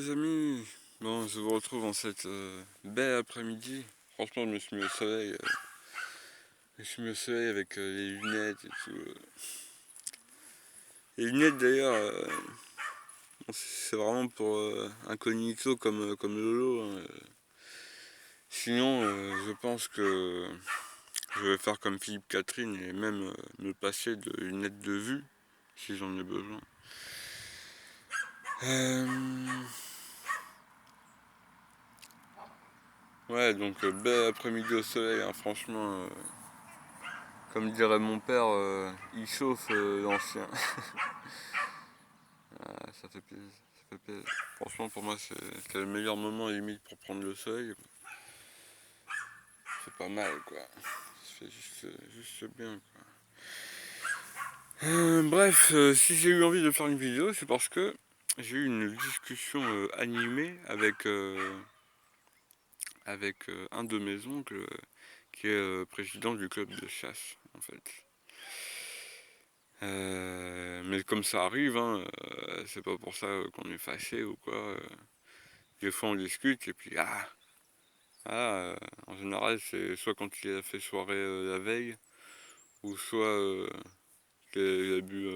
les amis. Bon, je vous retrouve en cette belle après-midi. Franchement, je me suis mis au soleil. Je me suis mis au soleil avec les lunettes et tout. Les lunettes d'ailleurs, bon, c'est vraiment pour incognito comme Lolo, hein. Sinon, je pense que je vais faire comme Philippe Catherine et même me passer de lunettes de vue si j'en ai besoin. Euh, Ouais, donc bel après-midi au soleil, hein, franchement, comme dirait mon père, il chauffe l'ancien. Ah, ça fait plaisir, ça fait plaisir. Franchement, pour moi, c'est le meilleur moment limite pour prendre le soleil. C'est pas mal, quoi. Ça fait juste bien, quoi. Bref, si j'ai eu envie de faire une vidéo, c'est parce que j'ai eu une discussion animée avec un de mes oncles qui est président du club de chasse, en fait. Mais comme ça arrive, hein, c'est pas pour ça qu'on est fâché ou quoi. Des fois on discute et puis en général c'est soit quand il a fait soirée la veille ou soit qu'il a bu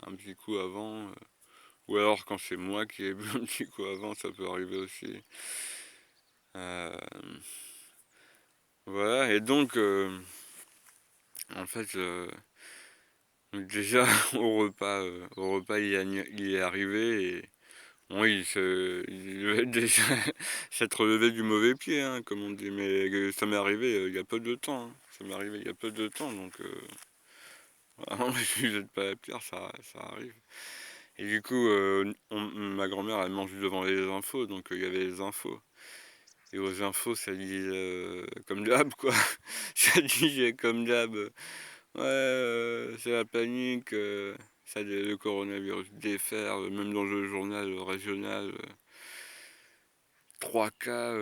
un petit coup avant, ou alors quand c'est moi qui ai bu un petit coup avant, ça peut arriver aussi. Euh, voilà, et donc en fait déjà au repas il est arrivé et bon, il devait déjà s'être levé du mauvais pied, hein, comme on dit, mais ça m'est arrivé il y a peu de temps, hein. Ça m'est arrivé il y a peu de temps, donc vraiment, si vous n'êtes pas la pierre, ça arrive. Et du coup, ma grand-mère, elle mange devant les infos, donc il y avait les infos. Et aux infos, ça dit comme d'hab, quoi. Ça disait comme d'hab, ouais, c'est la panique, le coronavirus déferle, même dans le journal régional, 3 cas,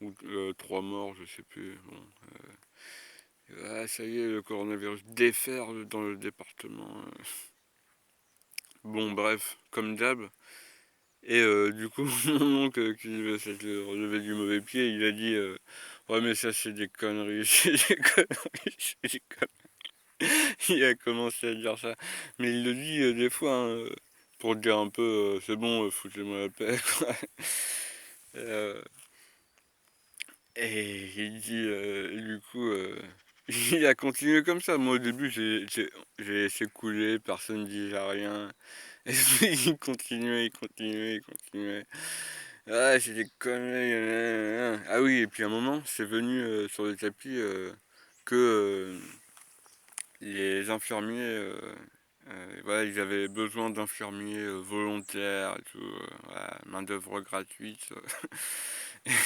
ou 3 morts, je sais plus. Bon, ça y est, le coronavirus déferle dans le département. Bon, bref, comme d'hab. Et du coup, mon oncle qui s'est relevé du mauvais pied, il a dit ouais, mais ça, c'est des conneries, c'est des conneries, c'est des conneries. Il a commencé à dire ça. Mais il le dit des fois, hein, pour dire un peu c'est bon, foutez-moi la paix, quoi. Euh, Et il dit, du coup, il a continué comme ça. Moi, au début, j'ai laissé couler, personne ne disait rien. Et puis, il continuait, il continuait. Ah, c'est des conneries. Ah oui, et puis à un moment, c'est venu sur le tapis que les infirmiers, voilà, ils avaient besoin d'infirmiers volontaires et tout, voilà, main-d'œuvre gratuite.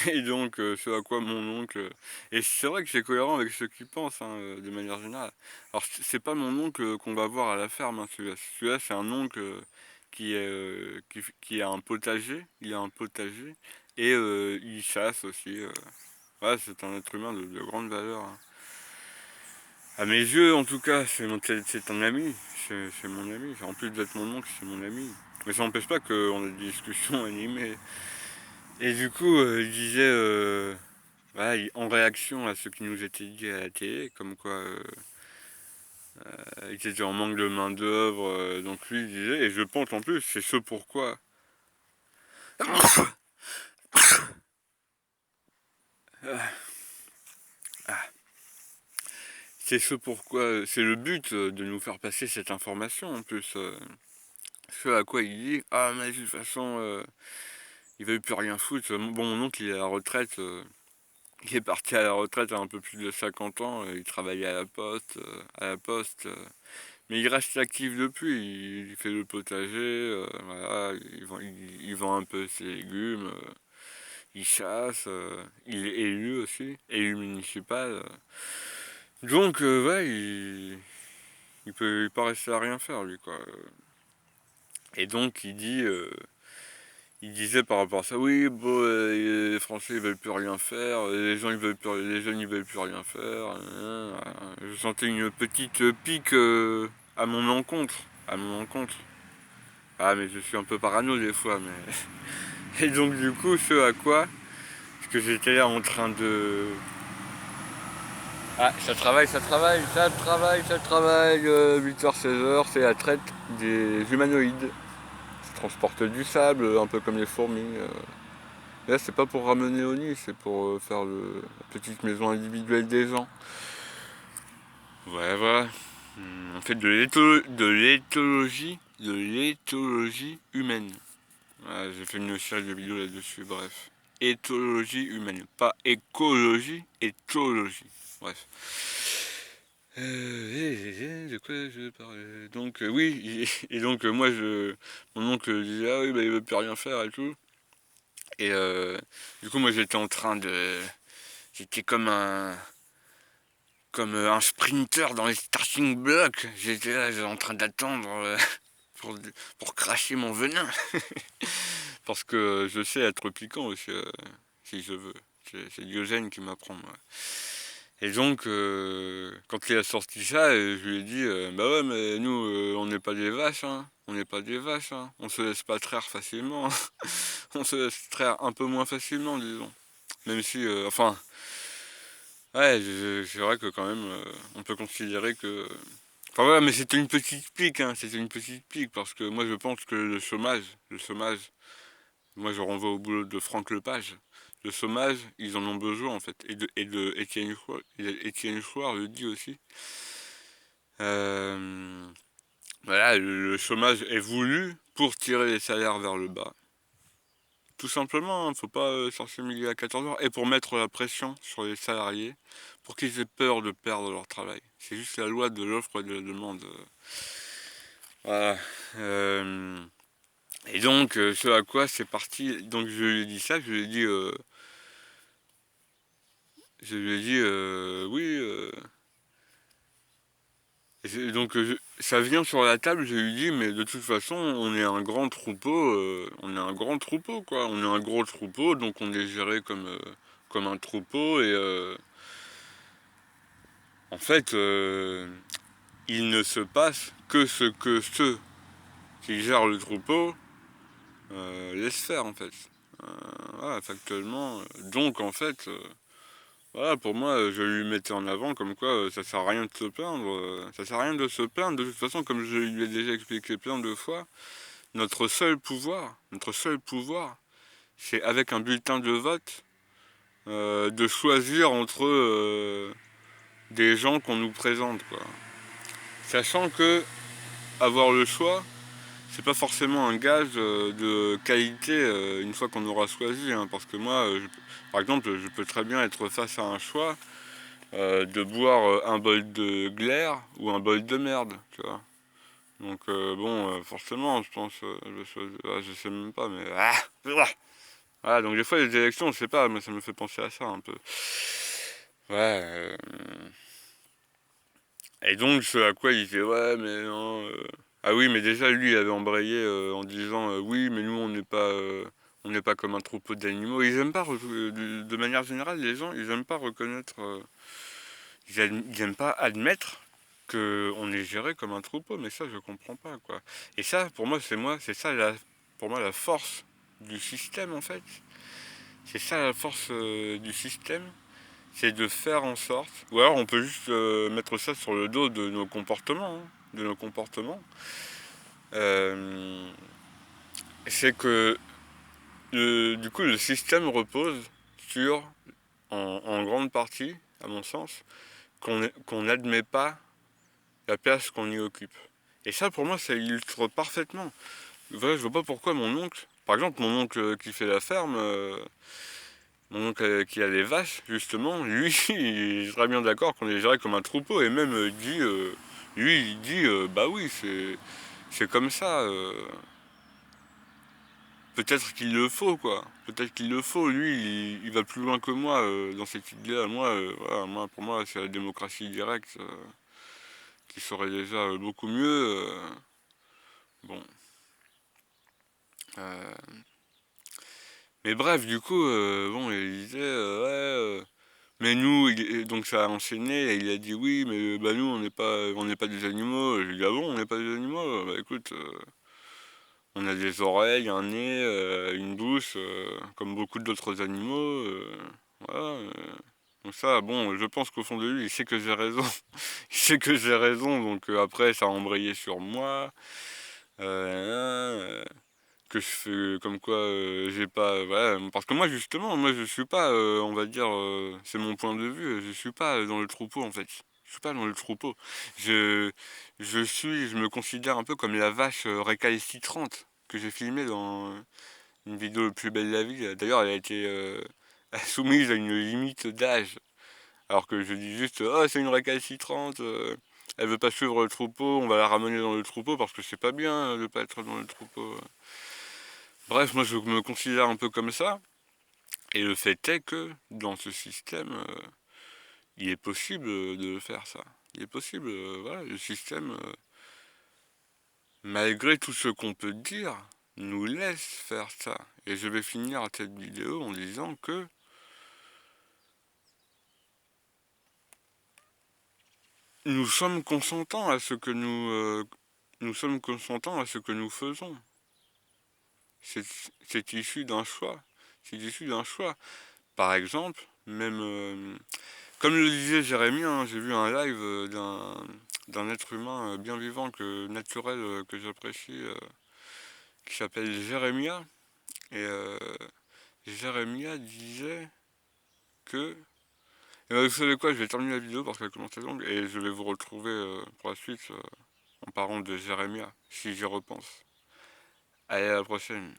Et donc, ce à quoi mon oncle. Et c'est vrai que c'est cohérent avec ceux qui pensent, hein, de manière générale. Alors, c'est pas mon oncle qu'on va voir à la ferme, hein, celui-là. Celui-là, c'est un oncle qui a un potager. Il a un potager. Et il chasse aussi. Voilà, c'est un être humain de grande valeur, hein. À mes yeux, en tout cas, c'est un ami. C'est mon ami. En plus d'être mon oncle, c'est mon ami. Mais ça n'empêche pas qu'on ait des discussions animées. Et du coup, il disait, voilà, en réaction à ce qui nous était dit à la télé, comme quoi il était en manque de main-d'œuvre, donc lui il disait, et je pense en plus, c'est ce pourquoi. C'est ce pourquoi, c'est le but de nous faire passer cette information en plus. Ce à quoi il dit, ah mais de toute façon, il veut plus rien foutre. Bon, mon oncle il est à la retraite, il est parti à la retraite à un peu plus de 50 ans, il travaillait à la poste, mais il reste actif depuis, il fait le potager, voilà, il vend un peu ses légumes, il chasse, il est élu aussi, élu municipal. Donc, ouais, il peut pas rester à rien faire, lui, quoi. Et donc, il disait par rapport à ça, oui, bon, les Français ils veulent plus rien faire, les gens ils veulent plus, les jeunes ils veulent plus rien faire. Je sentais une petite pique à mon encontre, Ah, mais je suis un peu parano des fois, mais... Et donc, du coup, ce à quoi, parce que j'étais là en train de... Ah, ça travaille, ça travaille, ça travaille, ça travaille, 8h, 16h, c'est la traite des humanoïdes. Ils transportent du sable, un peu comme les fourmis. Là, c'est pas pour ramener au nid, c'est pour faire la petite maison individuelle des gens. Ouais, voilà. On fait de l'éthologie humaine. Voilà, j'ai fait une série de vidéos là-dessus, bref. Éthologie humaine, pas écologie, éthologie. Bref. De quoi je parlais? Donc oui, et donc moi mon oncle disait ah oui bah il veut plus rien faire et tout. Et du coup moi j'étais en train de, j'étais comme un sprinter dans les starting blocks. J'étais là, j'étais en train d'attendre pour, pour cracher mon venin. Parce que je sais être piquant aussi, si je veux. C'est Diogène qui m'apprend, moi. Et donc, quand il a sorti ça, je lui ai dit, bah ouais, mais nous, on n'est pas des vaches, hein. On n'est pas des vaches, hein. On se laisse pas traire facilement. On se laisse traire un peu moins facilement, disons. Même si, enfin, ouais, c'est vrai que quand même, on peut considérer que... Enfin voilà, mais c'était une petite pique, hein. C'était une petite pique, parce que moi je pense que le chômage, moi je renvoie au boulot de Franck Lepage. Le chômage, ils en ont besoin en fait. Et de Étienne Chouard le dit aussi. Euh, voilà, le chômage est voulu pour tirer les salaires vers le bas. Tout simplement, hein, faut pas chercher midi à 14h. Et pour mettre la pression sur les salariés, pour qu'ils aient peur de perdre leur travail. C'est juste la loi de l'offre et de la demande. Voilà. Et donc, ce à quoi c'est parti. Donc, je lui ai dit ça, je lui ai dit, oui. Donc, ça vient sur la table, je lui ai dit, mais de toute façon, on est un grand troupeau, on est un grand troupeau, quoi. On est un gros troupeau, donc on est géré comme un troupeau, et en fait, il ne se passe que ce que ceux qui gèrent le troupeau laissent faire, en fait. Voilà, factuellement. Donc, en fait, voilà, pour moi, je lui mettais en avant comme quoi ça sert à rien de se plaindre. Ça sert à rien de se plaindre. De toute façon, comme je lui ai déjà expliqué plein de fois, notre seul pouvoir, c'est avec un bulletin de vote, de choisir entre des gens qu'on nous présente, quoi. Sachant que avoir le choix, c'est pas forcément un gage de qualité une fois qu'on aura choisi, hein, parce que moi, par exemple, je peux très bien être face à un choix de boire un bol de glaire ou un bol de merde, tu vois. Donc bon, forcément, je pense, je sais même pas, mais voilà, donc des fois les élections, je sais pas, mais ça me fait penser à ça un peu. Ouais. Et donc ce à quoi il disait ouais, mais non. Ah oui, mais déjà lui il avait embrayé en disant oui, mais nous on n'est pas comme un troupeau d'animaux. Ils aiment pas de manière générale, les gens, ils aiment pas reconnaître. Ils aiment pas admettre qu'on est géré comme un troupeau, mais ça je comprends pas, quoi. Et ça c'est ça pour moi la force du système, en fait. C'est ça la force du système, c'est de faire en sorte, ou alors on peut juste mettre ça sur le dos de nos comportements, hein, de nos comportements. Euh, c'est que du coup le système repose sur, en grande partie, à mon sens, qu'on n'admet pas la place qu'on y occupe. Et ça, pour moi, ça illustre parfaitement. Voilà, je vois pas pourquoi mon oncle, par exemple, mon oncle qui fait la ferme, mon oncle qui a les vaches, justement, lui, il est très bien d'accord qu'on est géré comme un troupeau, et même lui, il dit, bah oui, c'est comme ça. Peut-être qu'il le faut, quoi. Peut-être qu'il le faut. Lui, il va plus loin que moi dans cette idée-là. Moi, voilà, pour moi, c'est la démocratie directe qui serait déjà beaucoup mieux. Bon. Euh, mais bref, du coup, bon, il disait, ouais, mais nous, donc ça a enchaîné, et il a dit oui, mais bah nous, on n'est pas des animaux. Je lui ai dit, ah bon, on n'est pas des animaux? Bah écoute, On a des oreilles, un nez, une bouche, comme beaucoup d'autres animaux. Voilà. Donc ça, bon, je pense qu'au fond de lui, il sait que j'ai raison. Il sait que j'ai raison, donc après, ça a embrayé sur moi. Euh, que je fais comme quoi j'ai pas voilà, parce que moi justement moi je suis pas on va dire c'est mon point de vue, je suis pas dans le troupeau en fait, je suis pas dans le troupeau, je je me considère un peu comme la vache récalcitrante que j'ai filmée dans une vidéo le plus belle de la vie. D'ailleurs elle a été soumise à une limite d'âge, alors que je dis juste oh c'est une récalcitrante, elle veut pas suivre le troupeau, on va la ramener dans le troupeau parce que c'est pas bien de pas être dans le troupeau. Bref, moi je me considère un peu comme ça, et le fait est que dans ce système, il est possible de faire ça. Il est possible, voilà, le système, malgré tout ce qu'on peut dire, nous laisse faire ça. Et je vais finir cette vidéo en disant que nous sommes consentants à ce que nous sommes consentants à ce que nous faisons. C'est c'est issu d'un choix. C'est issu d'un choix. Par exemple, même comme le disait Jérémie, hein, j'ai vu un live d'un être humain bien vivant, naturel, que j'apprécie, qui s'appelle Jérémia. Et Jérémia disait que... Et ben, vous savez quoi, je vais terminer la vidéo parce qu'elle commence à être longue et je vais vous retrouver pour la suite en parlant de Jérémia, si j'y repense. Allez, à la prochaine.